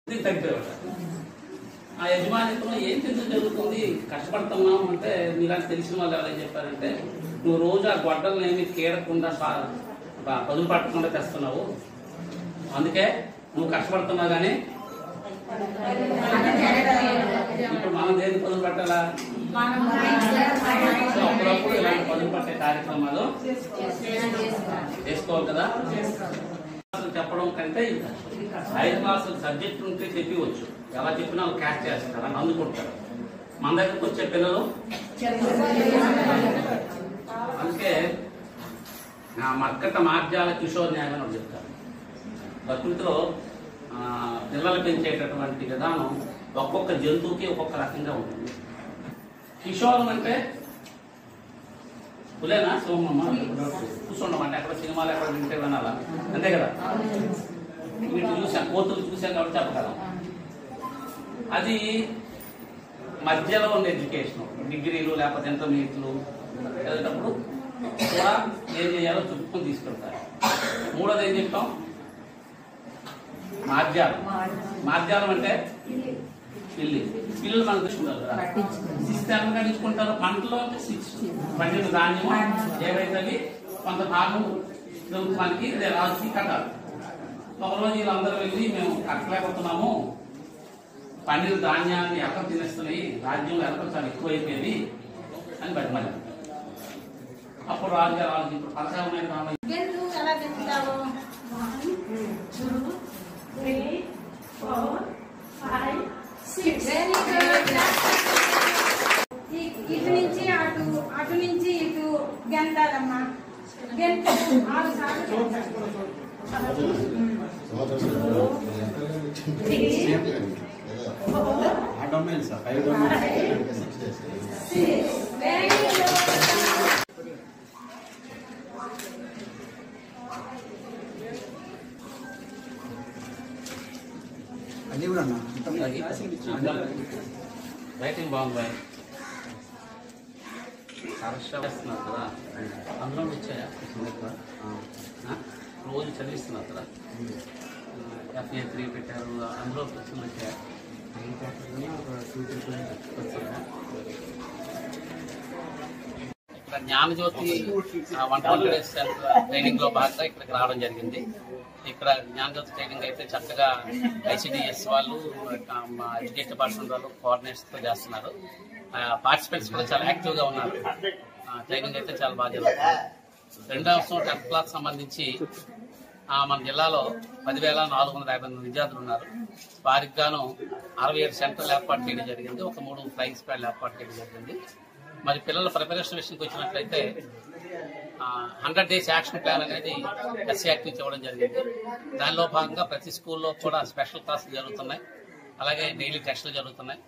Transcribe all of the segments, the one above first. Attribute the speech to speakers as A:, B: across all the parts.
A: తగ్గిపోయాడు. ఆ యజమానితో ఏం ఎందుకు జరుగుతుంది, కష్టపడుతున్నాం అంటే మీలాంటి తెలిసిన వాళ్ళు ఎవరైనా చెప్పారంటే, నువ్వు రోజు ఆ గొడ్డలను ఏమి కీడకుండా పదులు పట్టకుండా తెస్తున్నావు, అందుకే నువ్వు కష్టపడుతున్నావు. కానీ ఇప్పుడు మనం దేని పదులు పట్టాలా? అప్పుడప్పుడు ఇలాంటి పదులు పట్టే కార్యక్రమాలు చేసుకోవాలి కదా. చెప్పడం కంటే 5 క్లాసులు సబ్జెక్ట్ ఉంటే చెప్పవచ్చు, ఎలా చెప్పినా వాళ్ళు క్యాచ్ చేస్తారు అని అందుకుంటారు. మన దగ్గరకు వచ్చే పిల్లలు అందుకే మక్కట మార్జాల కిషోర్ న్యాయం అని చెప్తారు. ప్రకృతిలో పిల్లలు పెంచేటటువంటి విధానం ఒక్కొక్క జంతువుకి ఒక్కొక్క రకంగా ఉంటుంది. కిషోరం అంటే పులేనా సోమమ్మ కూర్చుండమంటే అక్కడ సినిమాలు ఎక్కడ వింటే వినాలా, అంతే కదా. వీటిని చూసాం, కోతులు చూసాం కాబట్టి చెప్పగలం. అది మధ్యలో ఉన్న ఎడ్యుకేషన్, డిగ్రీలు లేకపోతే ఇంటర్మీడియట్లు చదివేటప్పుడు కూడా ఏం చేయాలో చుట్టుకొని తీసుకెళ్తారు. మూడోది ఏం చెప్తాం? మార్జాలం. మార్జాలం అంటే పిల్లలు మనకు తీసుకుంటారు కదా, సిస్టమ్గా తీసుకుంటారు. పంటలో పండిన ధాన్యం ఏవైతే కొంత భాగం ప్రభుత్వానికి రాజుకి కట్టాలి. ఒకరోజు వీళ్ళందరూ వెళ్ళి మేము కట్టలేకపోతున్నాము, పండిన ధాన్యాన్ని ఎక్కడ తినేస్తున్నాయి, రాజ్యంలో ఎక్కడ చాలా ఎక్కువైపోయేది అని బట్టి మళ్ళీ అప్పుడు రాజుగారు వాళ్ళకి ఇప్పుడు పథకాలు రామయ్య
B: ఇటు నుంచి అటు నుంచి ఇటు గెంతాలమ్మా. గెంత 6 సార్లు
A: రైటింగ్ బాగుంది, వేస్తున్నారు కదా, అందులో వచ్చాయా రోజు చదివిస్తున్నారు కదా, FA3 పెట్టారు, అందులో క్వశ్చన్లు వచ్చాయా? ఇక్కడ జ్ఞానజ్యోతి 120 days ట్రైనింగ్ లో భాగంగా ఇక్కడికి రావడం జరిగింది. ఇక్కడ జ్ఞానజ్యోతి ట్రైనింగ్ అయితే చక్కగా ICDS వాళ్ళు, ఎడ్యుకేషన్ డిపార్ట్మెంట్ వాళ్ళు కోఆర్డినేట్స్ తో చేస్తున్నారు. పార్టిసిపెంట్స్ కూడా చాలా యాక్టివ్ గా ఉన్నారు. ట్రైనింగ్ అయితే చాలా బాగా జరుగుతుంది. 2వ సంవత్సరం 10th క్లాస్ సంబంధించి మన జిల్లాలో 10,450 విద్యార్థులు ఉన్నారు. వారికి గాను 67 సెంటర్లు ఏర్పాటు చేయడం జరిగింది. ఒక 3 ఫ్లైయింగ్ స్క్వాడ్లు ఏర్పాటు చేయడం జరిగింది. మరి పిల్లల ప్రిపరేషన్ విషయానికి వచ్చినట్లయితే 100 days యాక్షన్ ప్లాన్ అనేది SC యాక్టివ్ ఇవ్వడం జరిగింది. దానిలో భాగంగా ప్రతి స్కూల్లో కూడా స్పెషల్ క్లాసులు జరుగుతున్నాయి, అలాగే డైలీ టెస్టులు జరుగుతున్నాయి.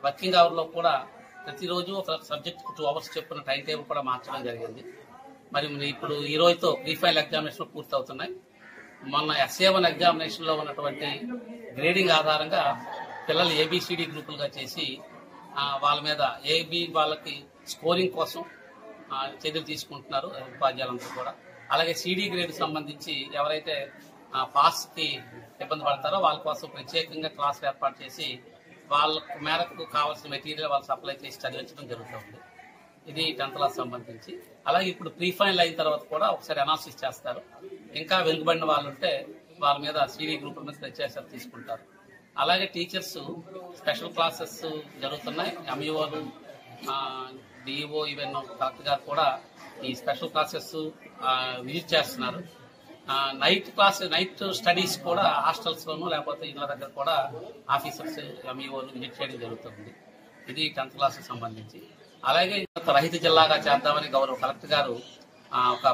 A: వర్కింగ్ అవర్లో కూడా ప్రతిరోజు ఒక సబ్జెక్ట్ 2 hours చెప్పిన టైం టేబుల్ కూడా మార్చడం జరిగింది. మరి ఇప్పుడు ఈ రోజుతో ప్రీ-ఫైనల్ ఎగ్జామినేషన్ పూర్తవుతున్నాయి. మొన్న SA1 ఎగ్జామినేషన్ లో ఉన్నటువంటి గ్రేడింగ్ ఆధారంగా పిల్లలు ABCD గ్రూపులుగా చేసి వాళ్ళ మీద వాళ్ళకి స్కోరింగ్ కోసం చర్యలు తీసుకుంటున్నారు ఉపాధ్యాయులంతా కూడా. అలాగే CD గ్రేడ్ సంబంధించి ఎవరైతే పాస్ కి ఇబ్బంది పడతారో వాళ్ళ కోసం ప్రత్యేకంగా క్లాసులు ఏర్పాటు చేసి వాళ్ళ మేరకు కావాల్సిన మెటీరియల్ వాళ్ళు సప్లై చేసి చదివించడం జరుగుతుంది. ఇది 10th క్లాస్ సంబంధించి. అలాగే ఇప్పుడు ప్రీ-ఫైనల్ అయిన తర్వాత కూడా ఒకసారి అనాలిసిస్ చేస్తారు. ఇంకా వెనుకబడిన వాళ్ళు ఉంటే వాళ్ళ మీద CD గ్రూపుల మీద ప్రత్యేక తీసుకుంటారు. అలాగే టీచర్స్ స్పెషల్ క్లాసెస్ జరుగుతున్నాయి. MUOలు, DEO, ఈవెన్ కలెక్టర్ గారు కూడా ఈ స్పెషల్ క్లాసెస్ విజిట్ చేస్తున్నారు. నైట్ స్టడీస్ కూడా హాస్టల్స్ లోనూ లేకపోతే ఇళ్ళ దగ్గర కూడా ఆఫీసర్స్ MUOలు విజిట్ చేయడం జరుగుతుంది. ఇది 10th క్లాస్ సంబంధించి. అలాగే రహిత జిల్లాగా చేద్దామని గౌరవ కలెక్టర్ గారు ఒక